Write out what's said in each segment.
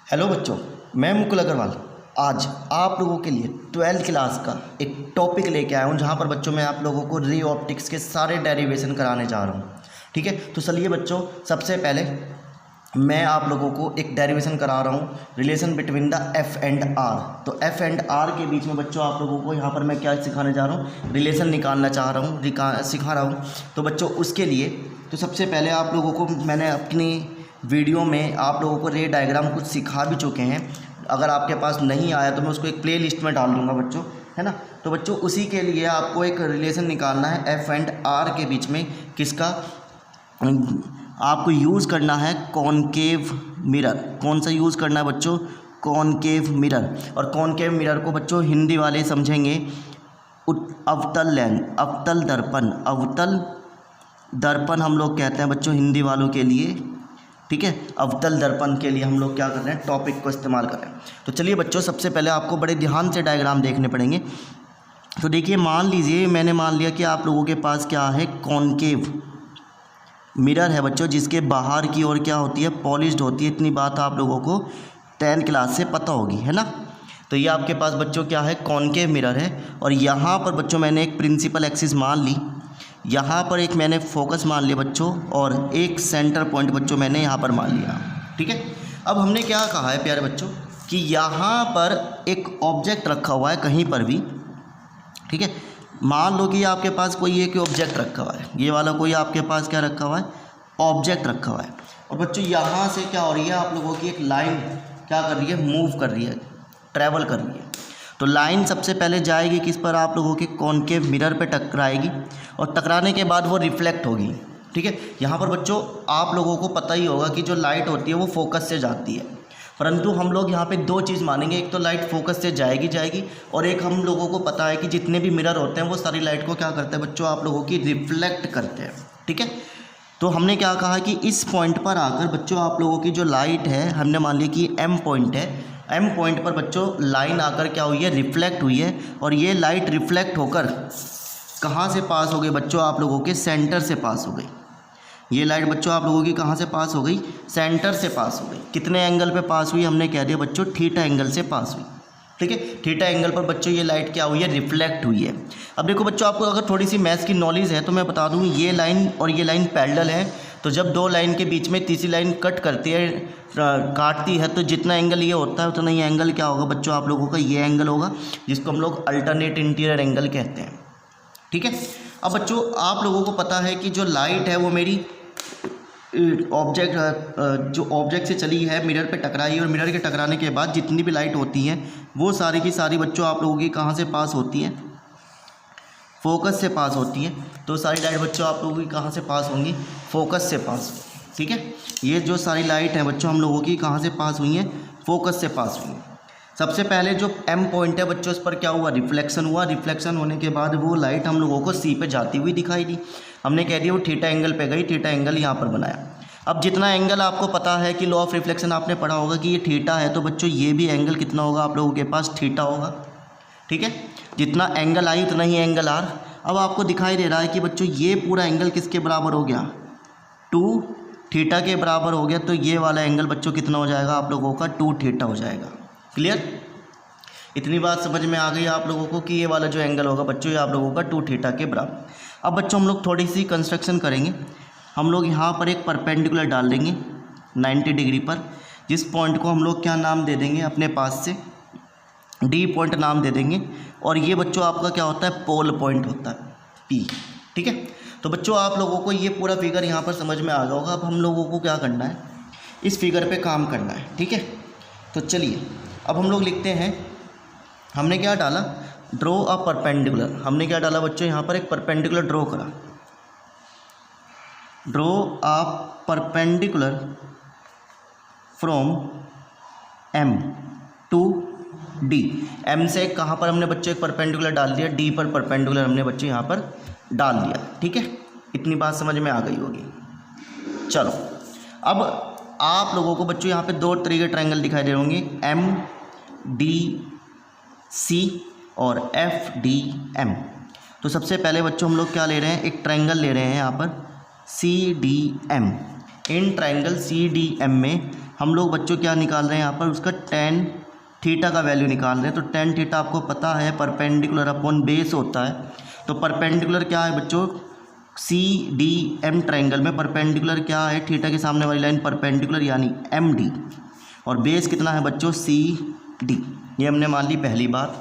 Hello बच्चों, मैं मुकुल अग्रवाल आज आप लोगों के लिए 12th क्लास का एक टॉपिक लेके आया हूँ, जहाँ पर बच्चों मैं आप लोगों को रे ऑप्टिक्स के सारे डेरिवेशन कराने जा रहा हूँ। ठीक है, तो चलिए बच्चों, सबसे पहले मैं आप लोगों को एक डेरिवेशन करा रहा हूँ, relation between the F and R. तो एफ एंड आर के बीच में बच्चों आप लोगों को यहाँ पर मैं क्या सिखाने जा रहा हूँ, रिलेशन निकालना चाह रहा हूँ, सिखा रहा हूँ। तो बच्चों उसके लिए तो सबसे पहले आप लोगों को मैंने अपनी वीडियो में आप लोगों को रे डायग्राम कुछ सिखा भी चुके हैं। अगर आपके पास नहीं आया तो मैं उसको एक प्ले लिस्ट में डाल दूँगा बच्चों, है ना। तो बच्चों उसी के लिए आपको एक रिलेशन निकालना है एफ एंड आर के बीच में, किसका आपको यूज़ करना है, कॉनकेव मिरर। कौन सा यूज़ करना है बच्चों, कॉनकेव मिरर। और कॉनकेव मिरर को बच्चों हिंदी वाले समझेंगे अवतल लेंस, अवतल दर्पण। अवतल दर्पण हम लोग कहते हैं बच्चों हिंदी वालों के लिए, ठीक है। अवतल दर्पण के लिए हम लोग क्या कर रहे हैं, टॉपिक को इस्तेमाल कर रहे हैं। तो चलिए बच्चों, सबसे पहले आपको बड़े ध्यान से डायग्राम देखने पड़ेंगे। तो देखिए, मान लीजिए मैंने मान लिया कि आप लोगों के पास क्या है, कॉनकेव मिरर है बच्चों, जिसके बाहर की ओर क्या होती है, पॉलिश्ड होती है। इतनी बात आप लोगों को 10th क्लास से पता होगी, है ना। तो ये आपके पास बच्चों क्या है, कॉनकेव मिरर है। और यहाँ पर बच्चों मैंने एक प्रिंसिपल एक्सिस मान ली, यहाँ पर एक मैंने फोकस मान लिया बच्चों, और एक सेंटर पॉइंट बच्चों मैंने यहाँ पर मान लिया, ठीक है। अब हमने क्या कहा है प्यारे बच्चों कि यहाँ पर एक ऑब्जेक्ट रखा हुआ है कहीं पर भी, ठीक है। मान लो कि आपके पास कोई एक ऑब्जेक्ट रखा हुआ है, ये वाला कोई आपके पास क्या रखा हुआ है, ऑब्जेक्ट रखा हुआ है। और बच्चों यहाँ से क्या हो रही है, आप लोगों की एक लाइन क्या कर रही है, मूव कर रही है, ट्रैवल कर रही है। तो लाइन सबसे पहले जाएगी किस पर, आप लोगों के कॉनकेव मिरर पे टकराएगी, और टकराने के बाद वो रिफ्लेक्ट होगी, ठीक है। यहाँ पर बच्चों आप लोगों को पता ही होगा कि जो लाइट होती है वो फोकस से जाती है, परंतु हम लोग यहाँ पे दो चीज़ मानेंगे, एक तो लाइट फोकस से जाएगी, और एक हम लोगों को पता है कि जितने भी मिरर होते हैं वो सारी लाइट को क्या करते हैं बच्चों, आप लोगों की रिफ्लेक्ट करते हैं, ठीक है। तो हमने क्या कहा कि इस पॉइंट पर आकर बच्चों आप लोगों की जो लाइट है, हमने मान लिया कि एम पॉइंट है, एम पॉइंट पर बच्चों लाइन आकर क्या हुई है, रिफ्लेक्ट हुई है। और ये लाइट रिफ्लेक्ट होकर कहाँ से पास हो गई बच्चों, आप लोगों के सेंटर से पास हो गई। ये लाइट बच्चों आप लोगों की कहाँ से पास हो गई, सेंटर से पास हो गई। कितने एंगल पे पास हुई, हमने कह दिया बच्चों थीटा एंगल से पास हुई, ठीक है। थीटा एंगल पर बच्चों ये लाइट क्या हुई है, रिफ्लेक्ट हुई है। अब देखो बच्चों, आपको अगर थोड़ी सी मैथ्स की नॉलेज है तो मैं बता दूँ, ये लाइन और ये लाइन पैरेलल है। तो जब दो लाइन के बीच में तीसरी लाइन कट करती है, काटती है, तो जितना एंगल ये होता है उतना ही एंगल क्या होगा बच्चों, आप लोगों का ये एंगल होगा, जिसको हम लोग अल्टरनेट इंटीरियर एंगल कहते हैं, ठीक है। अब बच्चों आप लोगों को पता है कि जो लाइट है वो मेरी जो ऑब्जेक्ट से चली है, मिरर पे टकराई, और मिरर के टकराने के बाद जितनी भी लाइट होती हैं वो सारी की सारी बच्चों आप लोगों की कहाँ से पास होती हैं, फोकस से पास होती हैं। तो सारी लाइट बच्चों आप लोगों की कहाँ से पास होंगी, फोकस से पास, ठीक है। ये जो सारी लाइट है बच्चों हम लोगों की कहाँ से पास हुई हैं, फोकस से पास हुई हैं। सबसे पहले जो एम पॉइंट है बच्चों, इस पर क्या हुआ, रिफ्लेक्शन हुआ। रिफ्लेक्शन होने के बाद वो लाइट हम लोगों को सी पे जाती हुई दिखाई दी। हमने कह दिया वो थीटा एंगल पे गई, थीटा एंगल यहाँ पर बनाया। अब जितना एंगल आपको पता है कि लॉ ऑफ रिफ्लेक्शन आपने पढ़ा होगा कि ये थीटा है, तो बच्चों ये भी एंगल कितना होगा, आप लोगों के पास थीटा होगा, ठीक है। जितना एंगल आई उतना ही एंगल आर। अब आपको दिखाई दे रहा है कि बच्चों ये पूरा एंगल किसके बराबर हो गया, 2 थीटा के बराबर हो गया। तो ये वाला एंगल बच्चों कितना हो जाएगा, आप लोगों का 2 थीटा हो जाएगा। क्लियर, इतनी बात समझ में आ गई आप लोगों को कि ये वाला जो एंगल होगा बच्चों ये आप लोगों का 2 थीटा के बराबर। अब बच्चों हम लोग थोड़ी सी कंस्ट्रक्शन करेंगे। हम लोग यहाँ पर एक परपेंडिकुलर डाल देंगे 90 डिग्री पर, जिस पॉइंट को हम लोग क्या नाम दे देंगे अपने पास से, डी पॉइंट नाम दे देंगे। और ये बच्चों आपका क्या होता है, पोल पॉइंट होता है, पी, ठीक है। तो बच्चों आप लोगों को ये पूरा फिगर यहाँ पर समझ में आ गया होगा। अब हम लोगों को क्या करना है, इस फिगर पे काम करना है, ठीक है। तो चलिए अब हम लोग लिखते हैं, हमने क्या डाला, ड्रॉ अ परपेंडिकुलर। हमने क्या डाला बच्चों, यहाँ पर एक परपेंडिकुलर ड्रॉ करा, draw a perpendicular from M to D. M से कहाँ पर हमने बच्चों एक परपेंडिकुलर डाल दिया, डी पर परपेंडिकुलर हमने बच्चों यहाँ पर डाल दिया, ठीक है। इतनी बात समझ में आ गई होगी। चलो अब आप लोगों को बच्चों यहाँ पे दो तरीके ट्रायंगल दिखाई दे होंगे, एम डी सी और एफ डी एम। तो सबसे पहले बच्चों हम लोग क्या ले रहे हैं, एक ट्रायंगल ले रहे हैं यहाँ पर C D M. In triangle C D M में हम लोग बच्चों क्या निकाल रहे हैं यहाँ पर, उसका टेन थीटा का वैल्यू निकाल रहे हैं। तो टेन थीटा आपको पता है परपेंडिकुलर अपॉन बेस होता है। तो परपेंडिकुलर क्या है बच्चों, सी डी एम ट्रायंगल में परपेंडिकुलर क्या है, थीटा के सामने वाली लाइन परपेंडिकुलर यानी एम डी, और बेस कितना है बच्चों, सी डी। ये हमने मान ली पहली बात।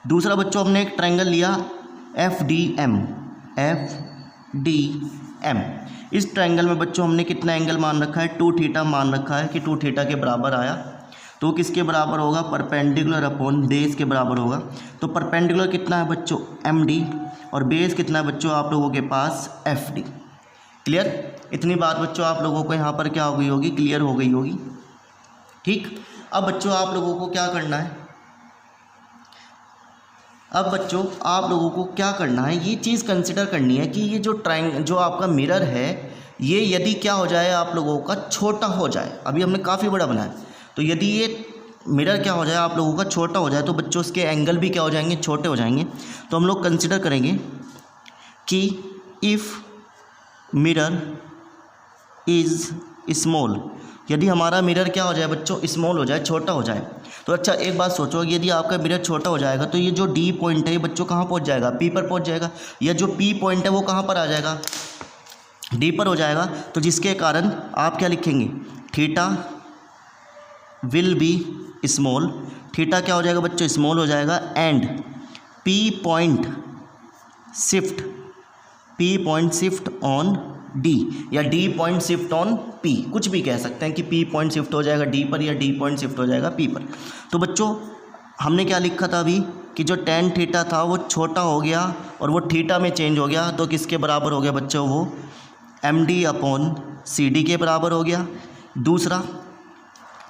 दूसरा बच्चों हमने एक ट्रायंगल लिया F D M, F D M. इस ट्रायंगल में बच्चों हमने कितना एंगल मान रखा है, 2 थीटा मान रखा है कि 2 थीटा के बराबर आया। तो किसके बराबर होगा, परपेंडिकुलर अपॉन बेस के बराबर होगा। तो परपेंडिकुलर कितना है बच्चों, एम डी, और बेस कितना है बच्चों आप लोगों के पास, एफ डी। क्लियर, इतनी बात बच्चों आप लोगों को यहाँ पर क्या हो गई होगी, क्लियर हो गई होगी। ठीक, अब बच्चों आप लोगों को क्या करना है, अब बच्चों आप लोगों को क्या करना है, ये चीज़ कंसिडर करनी है कि ये जो आपका मिरर है, ये यदि क्या हो जाए आप लोगों का छोटा हो जाए, अभी हमने काफ़ी बड़ा बनाया, तो यदि ये मिरर क्या हो जाए आप लोगों का छोटा हो जाए, तो बच्चों उसके एंगल भी क्या हो जाएंगे, छोटे हो जाएंगे। तो हम लोग कंसिडर करेंगे कि इफ़ मिरर इज़ स्मॉल, यदि हमारा मिरर क्या हो जाए बच्चों, स्मॉल हो जाए, छोटा हो जाए। तो अच्छा एक बात सोचो, यदि आपका मिरर छोटा हो जाएगा तो ये जो डी पॉइंट है ये बच्चों कहाँ पहुँच जाएगा, पी पर पहुँच जाएगा, या जो पी पॉइंट है वो कहाँ पर आ जाएगा, डी पर हो जाएगा। तो जिसके कारण आप क्या लिखेंगे, theta will be small, theta क्या हो जाएगा बच्चों, स्मॉल हो जाएगा, and P point shift on D, या D point shift on P, कुछ भी कह सकते हैं कि पी पॉइंट शिफ्ट हो जाएगा डी पर, या डी पॉइंट शिफ्ट हो जाएगा पी पर। तो बच्चों हमने क्या लिखा था अभी कि जो टेन थीटा था वो छोटा हो गया और वो थीटा में चेंज हो गया, तो किसके बराबर हो गया बच्चों, वो M D upon C D के बराबर हो गया। दूसरा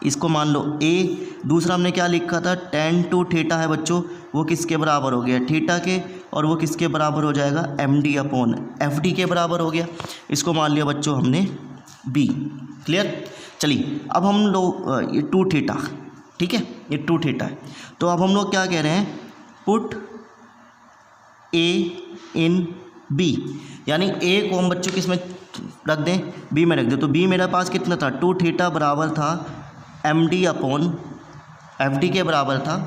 इसको मान लो ए, दूसरा हमने क्या लिखा था, टेन टू थीटा है बच्चों, वो किसके बराबर हो गया, थीटा के, और वो किसके बराबर हो जाएगा, M D upon F D के बराबर हो गया। इसको मान लिया बच्चों हमने बी। क्लियर, चलिए अब हम लोग ये 2 थीटा, ठीक है, ये 2 थीटा है। तो अब हम लोग क्या कह रहे हैं, पुट ए इन बी, यानी ए को हम बच्चों किस में रख दें, बी में रख दें। तो बी मेरे पास कितना था, 2 थीटा बराबर था M D upon F D के बराबर था।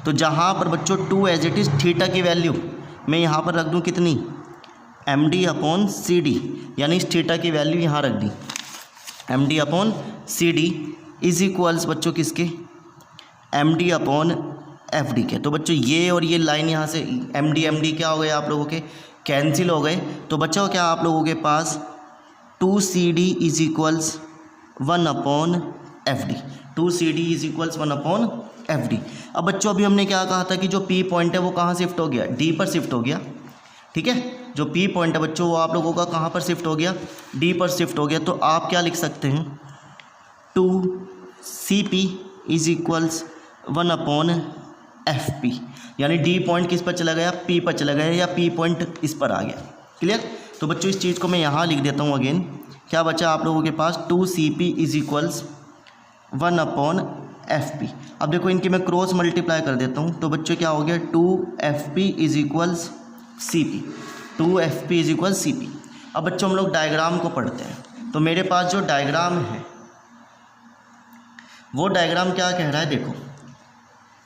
तो जहाँ पर बच्चों 2 एज इट इज़ थीटा की वैल्यू मैं यहाँ पर रख दूँ कितनी, M D upon C D, यानी इस थीटा की वैल्यू यहाँ रख दी, M D upon C D is equals बच्चों किसके, M D upon F D के। तो बच्चों ये और ये लाइन यहाँ से एम डी क्या हो गए आप लोगों के, कैंसिल हो गए। तो बच्चों क्या आप लोगों के पास 2 C D is equals 1 upon F D, 2 C D is equals 1 upon F D. अब बच्चों अभी हमने क्या कहा था कि जो पी पॉइंट है वो कहाँ शिफ्ट हो गया, डी पर शिफ्ट हो गया। ठीक है, जो पी पॉइंट है बच्चों वो आप लोगों का कहाँ पर शिफ्ट हो गया, डी पर शिफ्ट हो गया। तो आप क्या लिख सकते हैं, 2 C P is equals 1 upon F P, यानी डी पॉइंट किस पर चला गया, पी पर चला गया, या पी पॉइंट इस पर आ गया। क्लियर, तो बच्चों इस चीज़ को मैं यहाँ लिख देता हूँ अगेन, क्या बचा आप लोगों के पास, 2 C P is equals 1 upon F P. अब देखो इनकी मैं क्रॉस मल्टीप्लाई कर देता हूँ, तो बच्चों क्या हो गया, 2 F P is equals C P, 2 F P is equals C P. अब बच्चों हम लोग डायग्राम को पढ़ते हैं। तो मेरे पास जो डायग्राम है वो डायग्राम क्या कह रहा है, देखो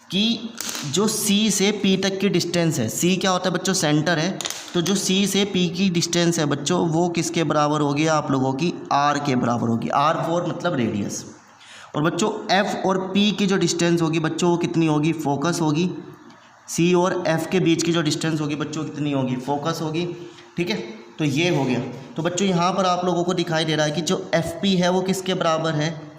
कि जो C से P तक की डिस्टेंस है, C क्या होता है बच्चों, सेंटर है। तो जो C से P की डिस्टेंस है बच्चों वो किसके बराबर होगी, आप लोगों की R के बराबर होगी, R4 मतलब रेडियस। और बच्चों F और P की जो डिस्टेंस होगी बच्चों वो कितनी होगी, फोकस होगी। C और F के बीच की जो डिस्टेंस होगी बच्चों कितनी होगी, फोकस होगी। ठीक है, तो ये हो गया। तो बच्चों यहाँ पर आप लोगों को दिखाई दे रहा है कि जो FP है वो किसके बराबर है,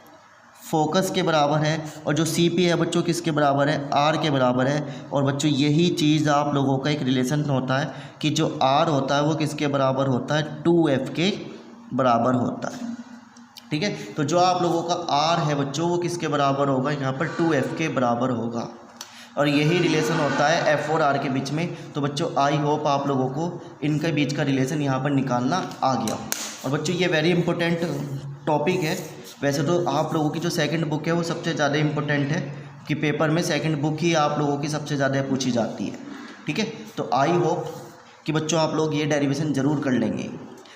फोकस के बराबर है, और जो CP है बच्चों किसके बराबर है, R के बराबर है। और बच्चों यही चीज़ आप लोगों का एक रिलेशन होता है कि जो R होता है वो किसके बराबर होता है, 2F के बराबर होता है। ठीक है, तो जो आप लोगों का R है बच्चों वो किसके बराबर होगा, यहाँ पर 2F के बराबर होगा। और यही रिलेशन होता है F और R के बीच में। तो बच्चों आई होप आप लोगों को इनके बीच का रिलेशन यहाँ पर निकालना आ गया। और बच्चों ये वेरी इंपॉर्टेंट टॉपिक है। वैसे तो आप लोगों की जो सेकंड बुक है वो सबसे ज़्यादा इम्पोर्टेंट है कि पेपर में सेकंड बुक ही आप लोगों की सबसे ज़्यादा पूछी जाती है। ठीक है, तो आई होप कि बच्चों आप लोग ये डेरिवेशन ज़रूर कर लेंगे।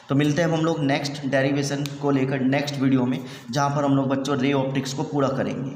तो मिलते हैं हम लोग नेक्स्ट डेरिवेशन को लेकर नेक्स्ट वीडियो में, जहाँ पर हम लोग बच्चों रे ऑप्टिक्स को पूरा करेंगे।